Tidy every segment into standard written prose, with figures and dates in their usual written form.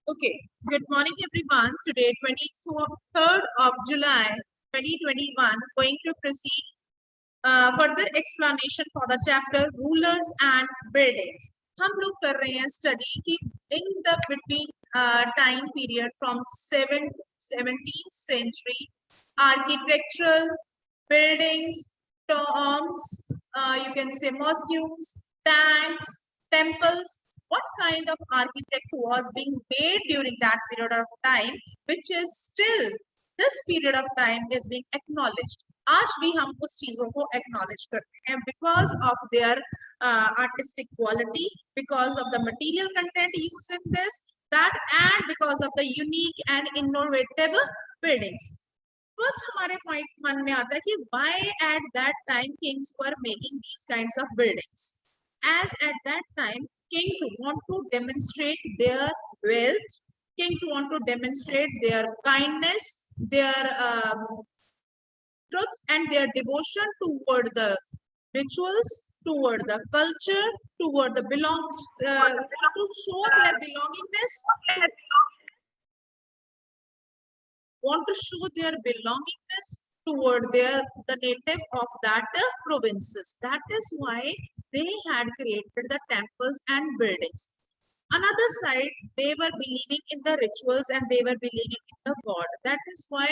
Okay, good morning everyone. Today, 23rd of July 2021, going to proceed further explanation for the chapter Rulers and Buildings. हम लोग कर रहे हैं study की in the between time period from 7th to 17th century architectural buildings, tombs, you can say mosques, tanks, temples. What kind of architect was being made during that period of time, which is still this period of time is being acknowledged. आज भी हम उस चीजों को acknowledge करते हैं because of their artistic quality, because of the material content used in this, that and because of the unique and innovative buildings. First हमारे point मन में आता है कि why at that time kings were making these kinds of buildings. As at that time kings want to demonstrate their wealth, kings want to demonstrate their kindness, their truth and their devotion toward the rituals, toward the culture, toward the belongs, to show their belongingness, want to show their belongingness toward the native of that provinces. That is why they had created the temples and buildings. Another side, they were believing in the rituals and they were believing in the God. That is why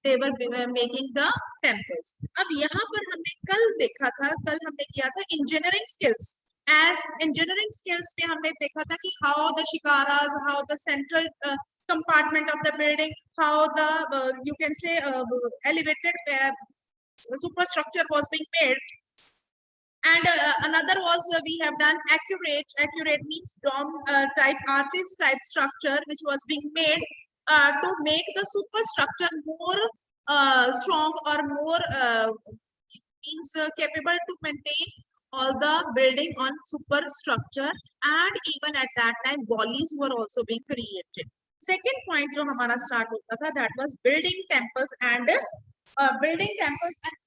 they were making the temples. अब यहाँ पर हमने कल हमने किया था engineering skills. As engineering skills में हमने देखा था कि how the shikaras, how the central compartment of the building, how the you can say elevated superstructure was being made. And another was we have done accurate means dome type arches type structure which was being made to make the superstructure more strong or more means capable to maintain all the building on superstructure. And even at that time volleys were also being created. Second point जो हमारा start होता था, that was building temples and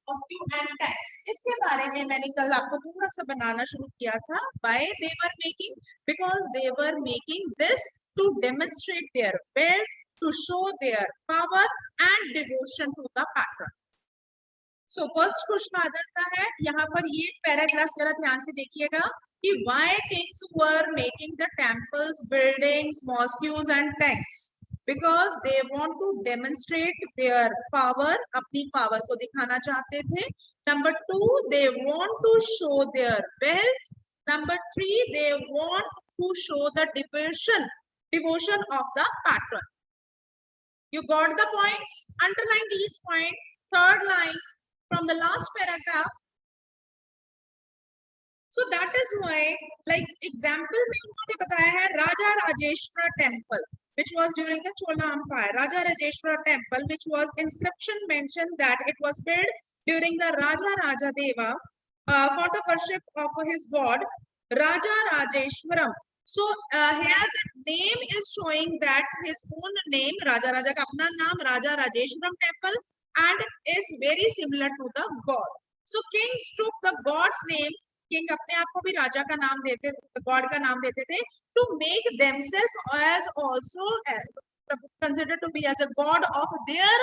costume and tax. इसके बारे में मैंने कल आपको थोड़ा सा बनाना शुरू किया था. Why they were making? Because they were making this to demonstrate their wealth, to show their power and devotion to the patron. So first question आ जाता है यहाँ पर, ये पैराग्राफ जरा ध्यान से देखिएगा कि why kings were making the temples, buildings, mosques and tanks. Because they want to demonstrate their power, अपनी power को दिखाना चाहते थे. Number 2, they want to show their wealth. Number 3, they want to show the devotion of the patron. You got the points? Underline these points. Third line from the last paragraph. So that is why, like example में उन्होंने बताया है Raja Rajeshwara temple, which was during the Chola Empire. Raja Rajeshwara temple, which was inscription mentioned that it was built during the Raja Rajadeva for the worship of his god Raja Rajeshwaram. So here the name is showing that his own name, Raja का अपना नाम Raja Rajeshwaram temple, and is very similar to the god. So kings took the god's name. King अपने आप को भी राजा का नाम देते, गॉड का नाम देते थे, to make themselves as also consider to be as a god of their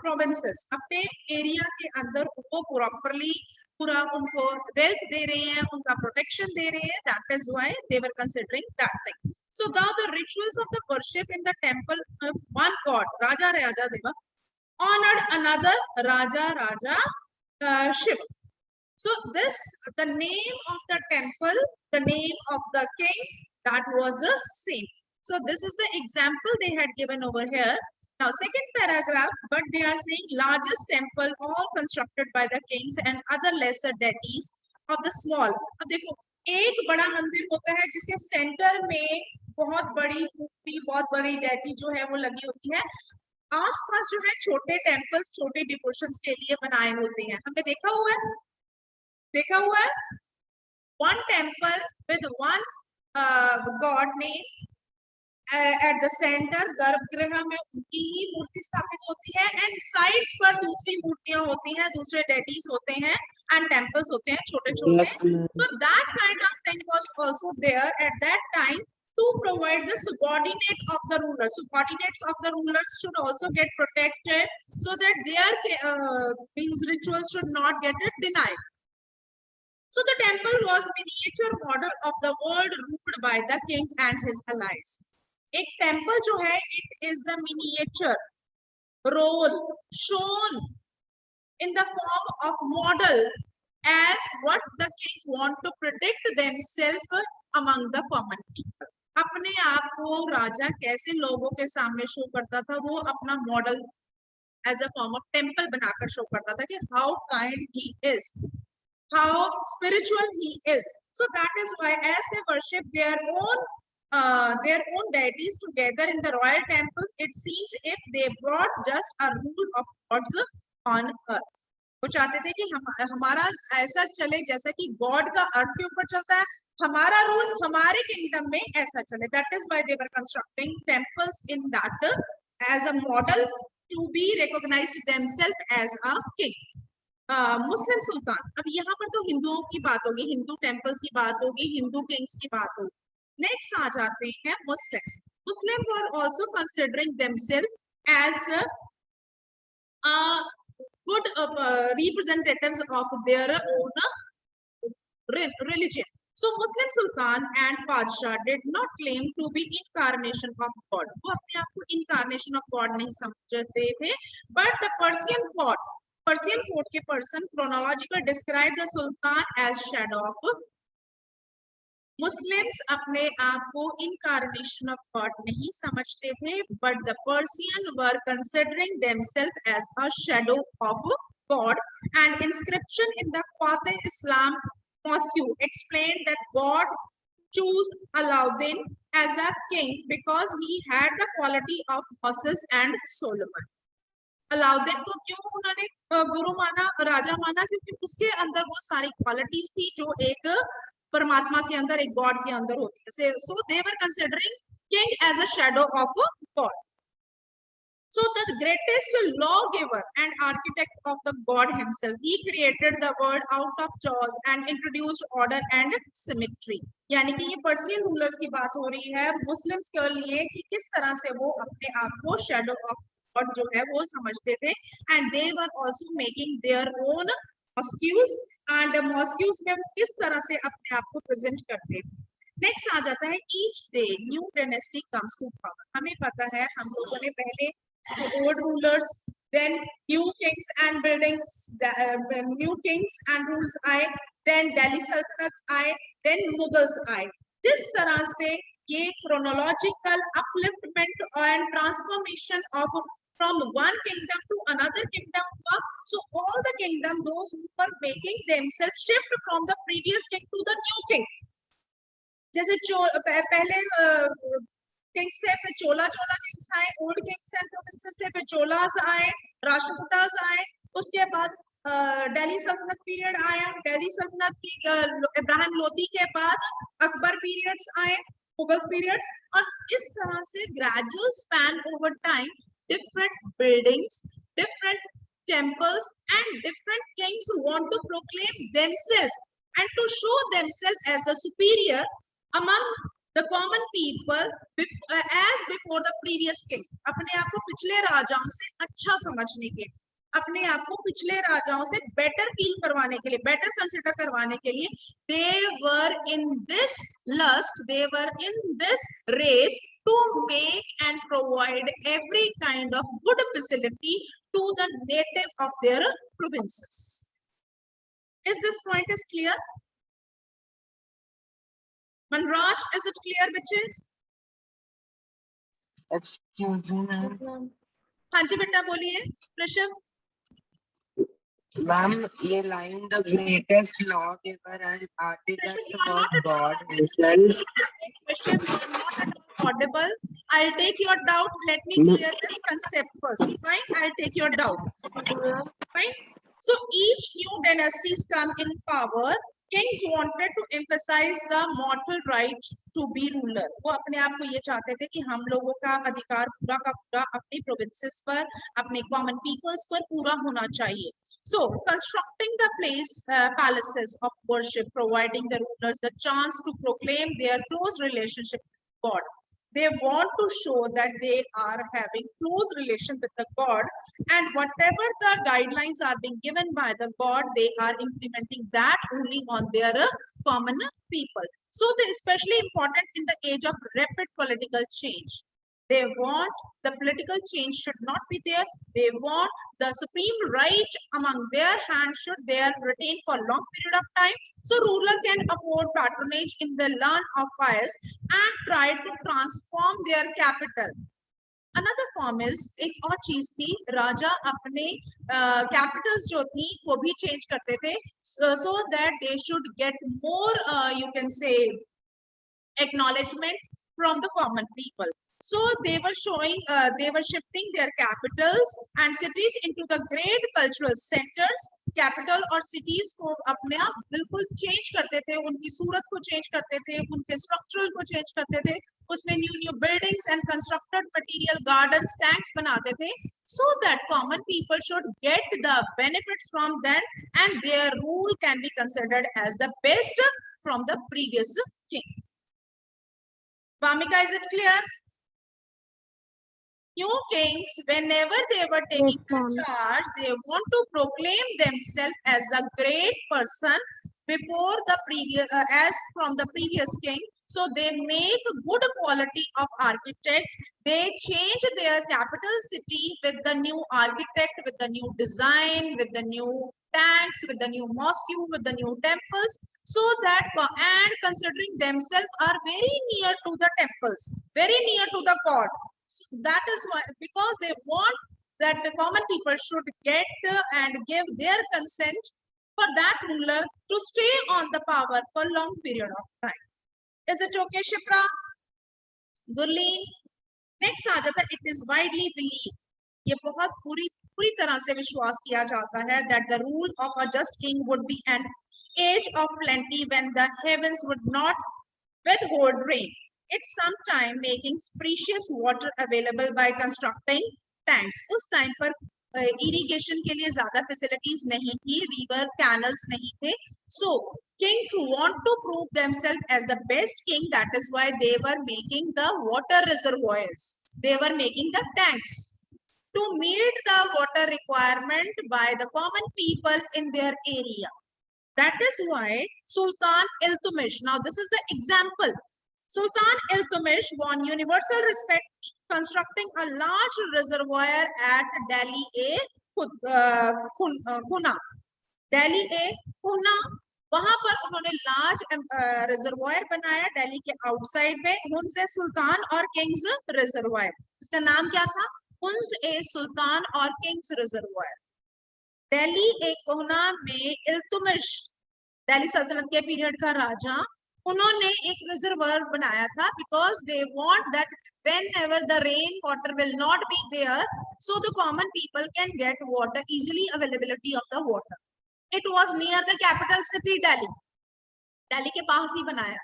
provinces. अपने एरिया के अंदर उनको प्रॉपर्ली पूरा उनको वेल्थ दे रहे हैं, उनका प्रोटेक्शन दे रहे हैं. That is why they were considering that thing. So now the rituals of the worship in the temple of one god Raja Rajadeva honored another Raja Shiva. So this, the name of the temple, the name of the king, that was the same. So this is the example they had given over here. Now second paragraph, but they are saying largest temple all constructed by the kings and other lesser deities of the small. अब देखो एक बड़ा मंदिर होता है जिसके centre में बहुत बड़ी मूर्ति, बहुत बड़ी deity जो है वो लगी होती है. आसपास जो है छोटे टेम्पल्स छोटे डिवोशंस के लिए बनाए होते हैं. हमने देखा हुआ है one temple with one god name at the center. गर्भगृह में उनकी ही मूर्ति स्थापित होती है and sides पर दूसरी मूर्तियां होती हैं, दूसरे deities होते हैं and temples होते हैं छोटे छोटे. So that kind of thing was also there at that time to provide the subordinate of the ruler. Subordinates of the rulers should also get protected so that their means rituals should not get denied. So the temple was miniature model of the world ruled by the king and his allies. एक temple जो है, it is the miniature role shown in the form of model as what the king want to predict themselves among the common people. अपने आप को राजा कैसे लोगों के सामने शो करता था, वो अपना model as a form of temple बनाकर शो करता था कि how kind he is, how spiritual he is. So that is why as they worship their own deities together in the royal temples, it seems if they brought just a rule of gods on earth. वो चाहते थे कि हमारा ऐसा चले जैसा कि God का अर्थ के ऊपर चलता है, हमारा रूल हमारे किंगडम में ऐसा चले. That is why they were constructing temples in that as a model to be recognized themselves as a king. मुस्लिम सुल्तान, अब यहाँ पर तो हिंदुओं की बात होगी, हिंदू टेम्पल्स की बात होगी, हिंदू किंग्स की बात होगी. नेक्स्ट आ जाते हैं Muslims. Muslim were also considering themselves as good representatives of their own religion. So Muslim Sultan and Padshah did not claim to be incarnation of God. वो अपने आप को incarnation of God नहीं समझते थे, but the Persian court के person chronological described the Sultan as shadow of. Muslims अपने आप को incarnation of God नहीं समझते थे, but the Persian were considering themselves as a shadow of God. And inscription in the Fateh Islam Mosque explained that God chose Alauddin as a king because he had the quality of Moses and Solomon. Alauddin को क्यों उन्होंने गुरु माना, राजा माना? क्योंकि उसके अंदर वो सारी क्वालिटीज थी जो एक परमात्मा के अंदर, एक गॉड के अंदर होती है. So they were considering king as a shadow of God. So the greatest lawgiver and architect of the God himself, he created the world out of chaos and introduced order and symmetry. यानी कि ये Persian rulers की बात हो रही है Muslims के लिए कि किस तरह से वो अपने आप को shadow of God जो है वो समझते थे. And they were also making their own mosques, and mosques में वो किस तरह से अपने आप को प्रेजेंट करते थे. नेक्स्ट आ जाता है each day new dynasty comes to power. हमें पता है हम लोगों ने पहले old rulers, then new kings and buildings, new kings and rules आए, then Delhi Sultanates आए, then Mughals आए. जिस तरह से ये chronological upliftment and transformation of from one kingdom to another kingdom हुआ, so all the kingdom, those who were making themselves shift from the previous king to the new king. जैसे पहले Kings थे, फिर चोला किंग्स आए, old Kings and provinces थे, फिर चोलास आए, राष्ट्रकूटास आए, उसके बाद दिल्ली सल्तनत पीरियड आया, दिल्ली सल्तनत की इब्राहिम लोदी के बाद अकबर पीरियड्स आए, मुगल पीरियड्स, और इस तरह से gradual span over time different buildings, different temples, and different kings want to proclaim themselves and to show themselves as the superior among the common people as before the previous king. अपने आप को पिछले राजाओं से अच्छा समझने के, अपने आप को पिछले राजाओं से बेटर फील करवाने के लिए, बेटर कंसिडर करवाने के लिए, they were in this lust, they were in this race to make and provide every kind of good facility to the native of their provinces. Is this point is clear? Manraj, is it clear, बच्चे? Excuse me. हाँ जी बेटा बोलिए. Rishabh. Ma'am, ये line the greatest lawgiver and architect was God himself. Rishabh, you are not at all audible. I'll take your doubt. Let me clear this concept first. Fine, I'll take your doubt. Fine. So each new dynasties come in power. Kings wanted to emphasize the mortal right to be ruler. वो अपने आप को ये चाहते थे कि हम लोगों का अधिकार पूरा का पूरा अपनी provinces पर, अपने common peoples पर पूरा होना चाहिए. So constructing the palaces of worship, providing the rulers the chance to proclaim their close relationship God. They want to show that they are having close relation with the God, and whatever the guidelines are being given by the God, they are implementing that only on their common people. So they're especially important in the age of rapid political change. They want the political change should not be there. They want the supreme right among their hands should they are retained for long period of time. So ruler can afford patronage in the land of fires and try to transform their capital. Another form is एक और चीज थी, राजा अपने Capitals जो थी वो भी change करते थे so that they should get more you can say acknowledgement from the common people. So they were they were shifting their capitals and cities into the great cultural centers. Capital और cities को अपने आप बिल्कुल change करते थे, उनकी सूरत को change करते थे, उनके स्ट्रक्चरल को चेंज करते थे, उसमें new buildings and constructed material gardens tanks बनाते थे, so that common people should get the benefits from them and their rule can be considered as the best from the previous king. Vamika, is it clear? New kings, whenever they were taking charge, they want to proclaim themselves as a great person before the previous, as from the previous king. So they make good quality of architect. They change their capital city with the new architect, with the new design, with the new tanks, with the new mosque, with the new temples. So that and considering themselves are very near to the temples, very near to the God. So that is why, because they want that the common people should get and give their consent for that ruler to stay on the power for long period of time. Is it okay, Shipra? Gurleen? Next आ जाता, it is widely believed, ये बहुत पूरी तरह से विश्वास किया जाता है that the rule of a just king would be an age of plenty when the heavens would not withhold rain. It's sometime making precious water available by constructing tanks. उस टाइम पर irrigation के लिए ज्यादा facilities नहीं थी, river canals नहीं थे. So kings want to prove themselves as the best king. That is why they were making the water reservoirs. They were making the tanks to meet the water requirement by the common people in their area. That is why Sultan Iltutmish, now this is the example. Sultan Iltutmish won universal respect constructing a large reservoir at Delhi Kuna. Delhi Kuna, वहां पर उन्होंने large reservoir बनाया दिल्ली के outside में, Hund's ए सुल्तान और Kings reservoir. इसका नाम क्या था? हुन्स ए सुल्तान और किंग्स रिजर्वायर. दिल्ली एक कोहना में इल्तुमिश, दिल्ली सल्तनत के पीरियड का राजा, उन्होंने एक रिजर्वायर बनाया था because they want that whenever the rain water will not be there, so the common people can get water, easily availability of the water. It was near the capital city Delhi. Delhi के पास ही बनाया.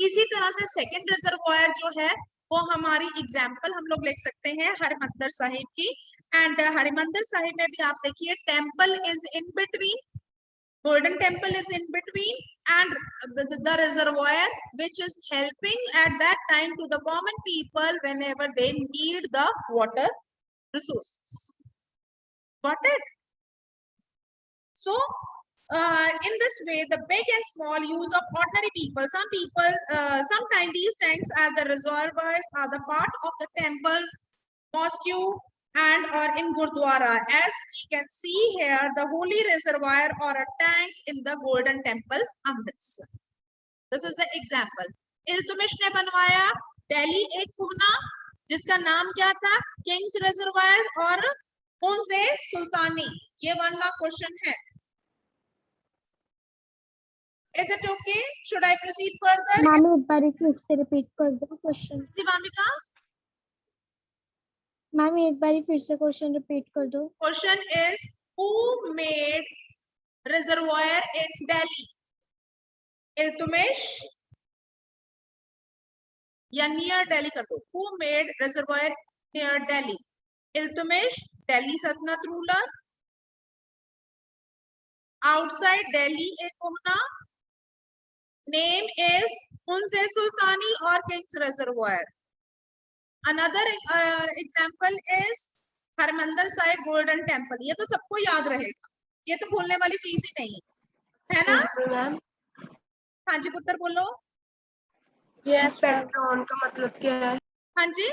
इसी तरह से second reservoir जो है वो हमारी example हम लोग लिख सकते हैं हरमंदिर साहिब की. एंड हरमंदिर साहिब में भी आप देखिए temple is in between, golden temple is in between, and the reservoir which is helping at that time to the common people whenever they need the water resources. Got it? So in this way, the big and small use of ordinary people, some people, sometimes these tanks are the reservoirs are the part of the temple, mosque, and or in Gurdwara. As we can see here, the holy reservoir or a tank in the golden temple Amritsar. This is the example. Iltutmish ने बनवाया दिल्ली एक कोहना जिसका नाम क्या था? Kings reservoir और उनसे सुल्तानी. ये 1 मार्क क्वेश्चन है. Is it okay? Should I proceed further? Ma'am एक बार फिर से रिपीट कर दो क्वेश्चन. Vamika? मैम एक बार फिर से क्वेश्चन रिपीट कर दो. Question is, who made reservoir in Delhi? Iltutmish या near Delhi कर दो. Who made reservoir near Delhi? Iltutmish, Delhi Sultanate ruler. Outside Delhi एक कोहना, Name is Unse Sultani or King's Reservoir. Another example is Harmandir Sahib golden temple. ये तो सबको याद रहेगा, ये तो भूलने वाली चीज ही नहीं है ना. मैम हाँ जी पुत्र बोलो. यस पेट्रॉन का मतलब क्या है? हाँ जी,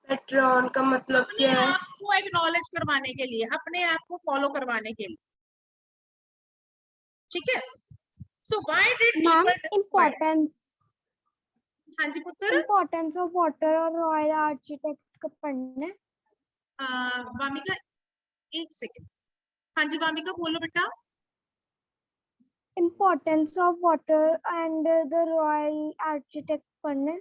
पेट्रॉन का मतलब अपने क्या है? आप को एक्नॉलेज करवाने के लिए, अपने आप को फॉलो करवाने के लिए. ठीक है. So why did ma'am people importance हाँ जी पुत्र. इम्पोर्टेंस ऑफ वाटर और रॉयल आर्किटेक्ट कब पढ़ना है? वामिका एक सेकेंड. हाँ जी वामिका बोलो बेटा. Importance of water and the royal architect पढ़ना है.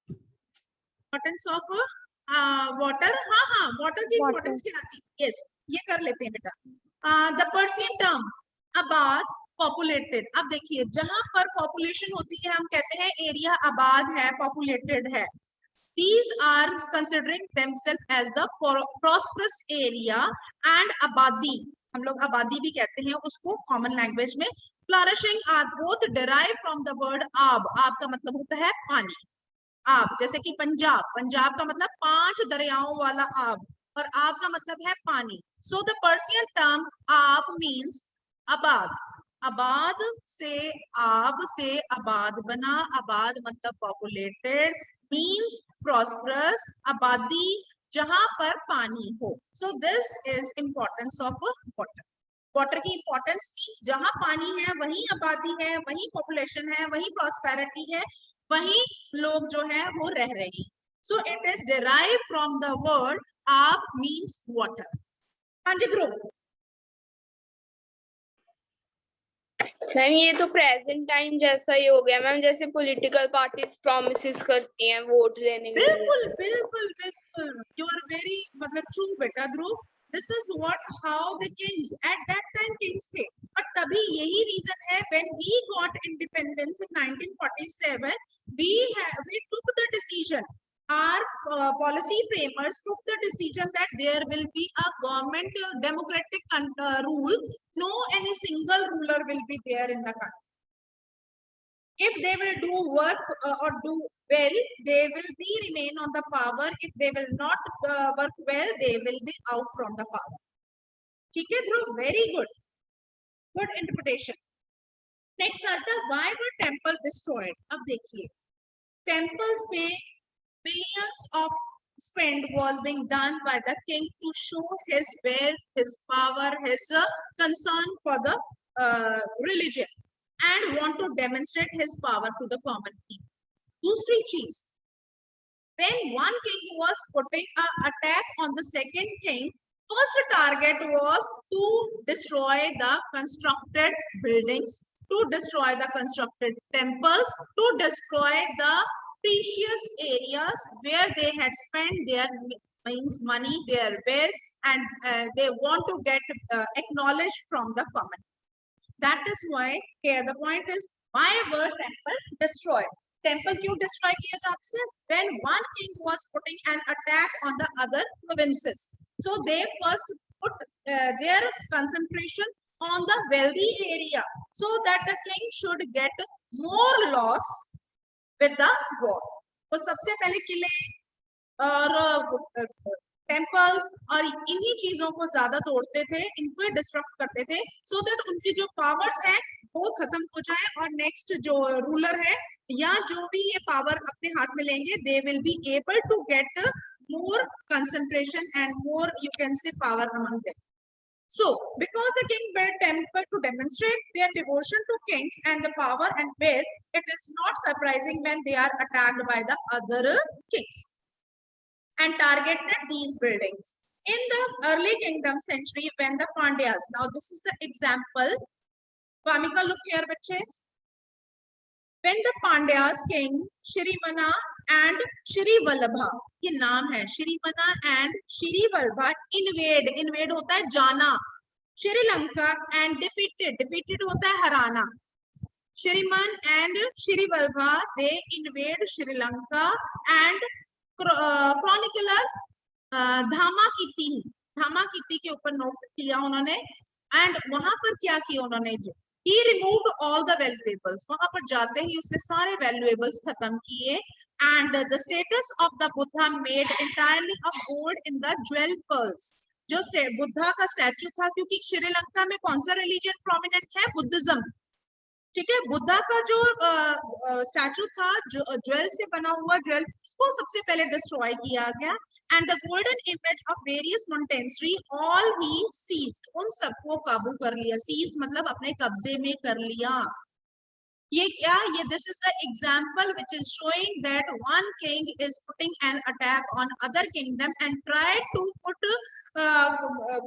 Importance of water. हाँ हाँ, वाटर की Water. इम्पोर्टेंस क्या आती है. यस, ये कर लेते हैं बेटा. द पर्सियन टर्म आबाद पॉपुलेटेड. अब देखिए, जहां पर पॉपुलेशन होती है हम कहते हैं एरिया आबाद है, पॉपुलेटेड है. These are considering themselves as the prosperous area and abadi. हम लोग आबादी भी कहते हैं उसको कॉमन लैंग्वेज में. Flourishing are both derived from the word आब. आब का मतलब होता है पानी. आब जैसे कि पंजाब, पंजाब का मतलब 5 दरियाओं वाला आब, और आब का मतलब है पानी. So the Persian term आब means आबाद. आबाद से आब से आबाद बना. आबाद मतलब पॉपुलेटेड, मीन्स प्रॉस्परस. आबादी जहां पर पानी हो. So this is importance of water. Water की इंपॉर्टेंस मीन्स जहां पानी है वहीं आबादी है, वहीं पॉपुलेशन है, वहीं प्रॉस्पेरिटी है, वहीं लोग जो है वो रह रहे हैं. So it is derive from the word आप मीन्स वाटर. हाँ जी ध्रुव. मैम ये तो प्रेजेंट टाइम जैसा ही हो गया मैम, जैसे पॉलिटिकल पार्टीज प्रॉमिसेस करती हैं वोट लेने के लिए. बिल्कुल बिल्कुल बिल्कुल. यू आर वेरी मतलब ट्रू बेटा Dhruv. This is what how the kings at that time kings थे. और तभी यही रीजन है when we got independence in 1947 we took the decision, our policy framers took the decision that there will be a government democratic rule. No any single ruler will be there in the country. If they will do work or do well, they will be remain on the power. If they will not work well, they will be out from the power. ठीक है ध्रुव, very good, good interpretation. Next आता है why were temple destroyed. अब देखिए, temples पे millions of spend was being done by the king to show his wealth, his power, his concern for the religion, and want to demonstrate his power to the common people. दूसरी चीज, when one king was putting an attack on the second king, first target was to destroy the constructed buildings, to destroy the constructed temples, to destroy the precious areas where they had spent their means money, their wealth, and they want to get acknowledged from the common. That is why here the point is, why were temple destroyed. Temple क्यों destroy किए जाते हैं? When one king was putting an attack on the other provinces, so they first put their concentration on the wealthy area, so that the king should get more loss with the war. तो सबसे पहले किले और temples और इन्हीं चीजों को ज्यादा तोड़ते थे, इनको डिस्ट्रक्ट करते थे, सो दैट उनकी जो पावर्स है वो खत्म हो जाए, और नेक्स्ट जो रूलर है या जो भी ये पावर अपने हाथ में लेंगे, they will be able to get more concentration and more you can say power among them. So, because the king built temple to demonstrate their devotion to kings and the power and wealth, it is not surprising when they are attacked by the other kings and targeted these buildings. In the early kingdom century, when the Pandyas, now this is the example. Vamika, look here, bache. When the Pandyas king Shrimana and Shri Vallabha, ये नाम है, Shrimana and Shri Vallabha invade होता है जाना, Sri Lanka and defeated होता है हराना. Shriman and Shri Vallabha, they invade Sri Lanka, and chronicler धामा कीर्ति के ऊपर नोट किया उन्होंने, एंड वहां पर क्या किया उन्होंने, He removed all the valuables. वहां पर जाते ही उसने सारे valuables खत्म किए. And the status of the Buddha made entirely of gold in the jewel pearls. जो बुद्धा का स्टैचू था, क्योंकि श्रीलंका में कौन सा रिलीजन प्रोमिनेंट है? बुद्धिज्म. ठीक है, बुद्धा का जो स्टैचू था, जो ज्वेल से बना हुआ ज्वेल, उसको सबसे पहले डिस्ट्रॉय किया गया. And the golden image of various monastery all he seized. उन सबको काबू कर लिया. सीज्ड मतलब अपने कब्जे में कर लिया. ये क्या? ये this is the example which is showing that one king is putting an attack on other kingdom and try to put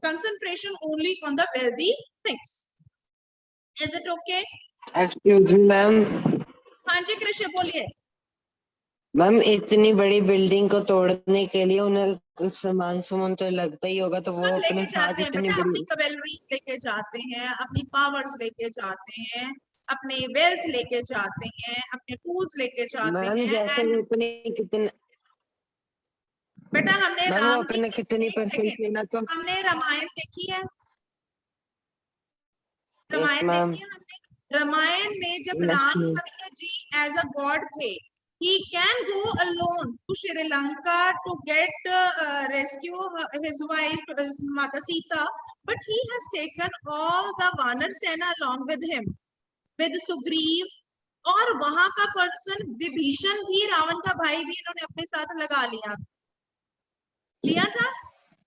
concentration only on the wealthy things. Is it okay? Excuse me ma'am. हाँ जी कृष्ण बोलिए. Ma'am इतनी बड़ी building को तोड़ने के लिए उन्हें कुछ सामान तो लगता ही होगा, तो वो सब अपने लेके साथ जाते हैं इतनी बेटा, अपनी बड़ी. कवेलरीज लेके जाते हैं, अपनी पावर्स लेके जाते हैं, अपने वेल्थ लेके जाते हैं, अपने टूल्स लेके जाते मैम हैं. जैसे एंड वो अपने कितने, बेटा हमने मैम वो राम जी अपने की, कितनी एक परसेंट सेकंड, लेना तो. हमने रामायण देखी है? Yes Ramayan ma'am. देखी है हमने. रामायण में जब Lakshmi. Ramchandra ji as a god थे, he can go alone to Sri Lanka to get rescue his wife Mata Sita, but he has taken all the Vanar Sena along with him, with Sugriv. और वहां का person Vibhishan भी, रावण का भाई भी, इन्होंने अपने साथ लगा लिया था.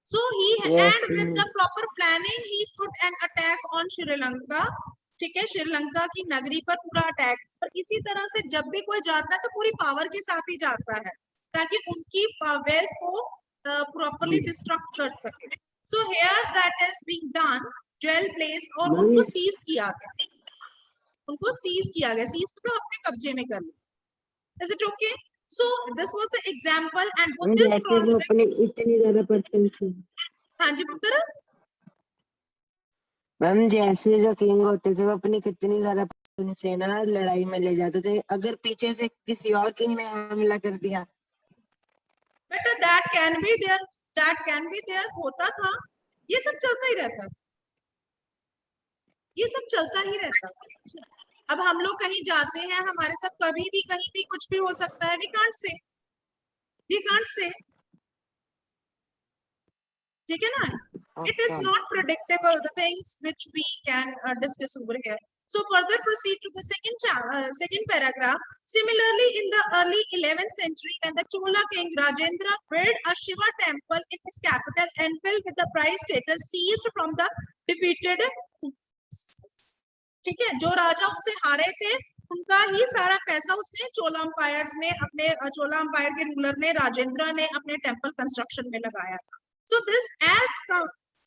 So he Yes, and with the proper planning he put an attack on Sri Lanka. ठीक है, श्रीलंका की नगरी पर पूरा अटैक. और इसी तरह से जब भी कोई जाता है तो पूरी पावर के साथ ही जाता है, ताकि उनकी वेल्थ को प्रॉपर्ली डिस्ट्रक्ट कर सके. So here that is being done, jewel place, और उनको सीज किया गया. उनको सीज किया गया. सीज मतलब अपने कब्जे में कर लिया. Is it okay? So this was the example. And ma'am Buddhist जैसे वो अपने इतनी ज्यादा परसेंट थी. हाँ जी पुत्र. मैम जैसे जो किंग होते थे वो अपनी कितनी ज्यादा परसेंट से ना लड़ाई में ले जाते थे, अगर पीछे से किसी और किंग ने हमला कर दिया. बेटा that can be there, that can be there, होता था. ये सब चलता ही रहता, ये सब चलता ही रहता. अब हम लोग कहीं जाते हैं, हमारे साथ कभी भी कहीं भी कुछ भी हो सकता है. We can't say, we can't say. ठीक है ना? It is not predictable, the things which we can discuss over here. So further proceed to the second paragraph. Similarly, in the early 11th century, when the Chola king Rajendra built a Shiva temple in his capital and filled with the prize status seized from the defeated. ठीक है, जो राजा उनसे हारे थे उनका ही सारा पैसा उसने चोला अंपायर में, अपने चोला अंपायर के रूलर ने, राजेंद्र ने, अपने टेम्पल कंस्ट्रक्शन में लगाया था. So this as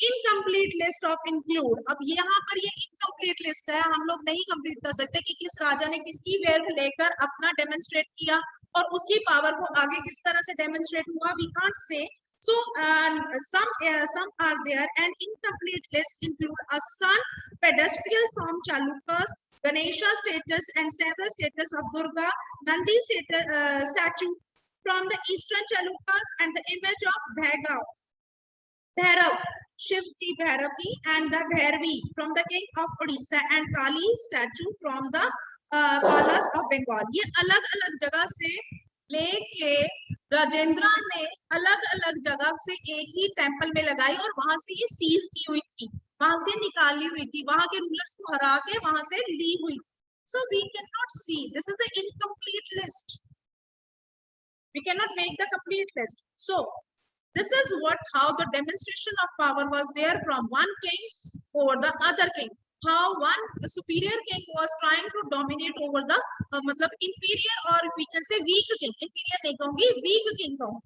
incomplete list of include. अब यहाँ पर ये इनकम्प्लीट लिस्ट है, हम लोग नहीं कंप्लीट कर सकते कि किस राजा ने किसकी वेल्थ लेकर अपना डेमोन्स्ट्रेट किया और उसकी पावर को आगे किस तरह से डेमोन्स्ट्रेट हुआ. We can't say. So some are there. An incomplete list include a sun pedestal from Chalukyas, Ganesha status and several status of Durga, Nandi statue from the eastern Chalukyas, and the image of Bhairav, Shiv ki Bhairav ki, and the Bhairavi from the king of Odisha, and Kali statue from the Palas of Bengal. ये अलग-अलग जगह से लेके राजेंद्र ने अलग-अलग जगह से एक ही टेंपल में लगाई और वहां से ये सीज की हुई थी, वहां से निकाली हुई थी, वहां के रूलर्स को हरा के वहां से ली हुई. So we cannot see. This is the incomplete list. We cannot make the complete list. So this is how the demonstration of power was there from one king over the other king. How one superior king was trying to dominate over the मतलब inferior, or we can say weak king. Inferior नहीं कहूँगी, weak king कहूँ.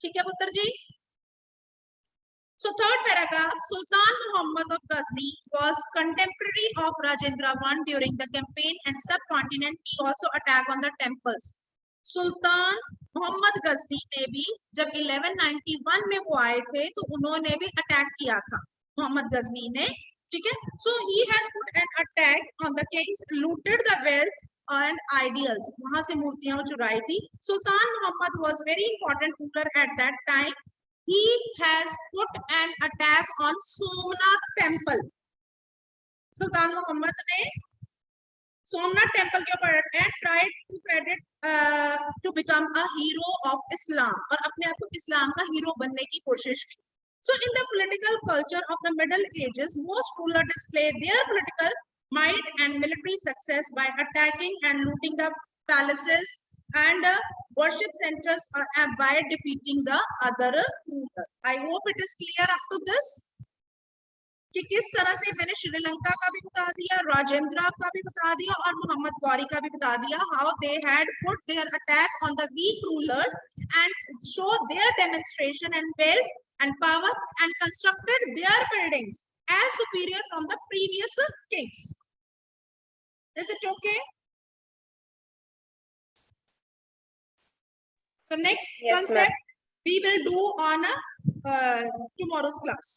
ठीक है पुत्र जी? So third paragraph, Sultan Muhammad of Ghazni was contemporary of Rajendra I during the campaign and subcontinent. He also attacked on the temples. सुल्तान मोहम्मद गजनी ने भी जब 1191 में वो आए थे तो उन्होंने भी अटैक किया था, मोहम्मद गजनी ने. ठीक है. So he has put an attack on the kings, looted the wealth and ideals. वहां से मूर्तियां चुराई थी. सुल्तान Mohammad was very important ruler at that time. He has put an attack on Somnath temple. सुल्तान मोहम्मद ने सोमनाथ टेम्पल के ऊपर and tried to credit to become a hero of Islam, और अपने आप को इस्लाम का हीरो बनने की कोशिश की. So in the political culture of the Middle Ages, most rulers displayed their political might and military success by attacking and looting the palaces and worship centers and by defeating the other ruler. I hope it is clear up to this. कि किस तरह से मैंने श्रीलंका का भी बता दिया, राजेंद्र का भी बता दिया और मोहम्मद गौरी का भी बता दिया. How they had put their attack on the weak rulers and show their demonstration and wealth and power and constructed their buildings as superior from the previous kings. Is it okay? So next Yes, concept we will do on tomorrow's class.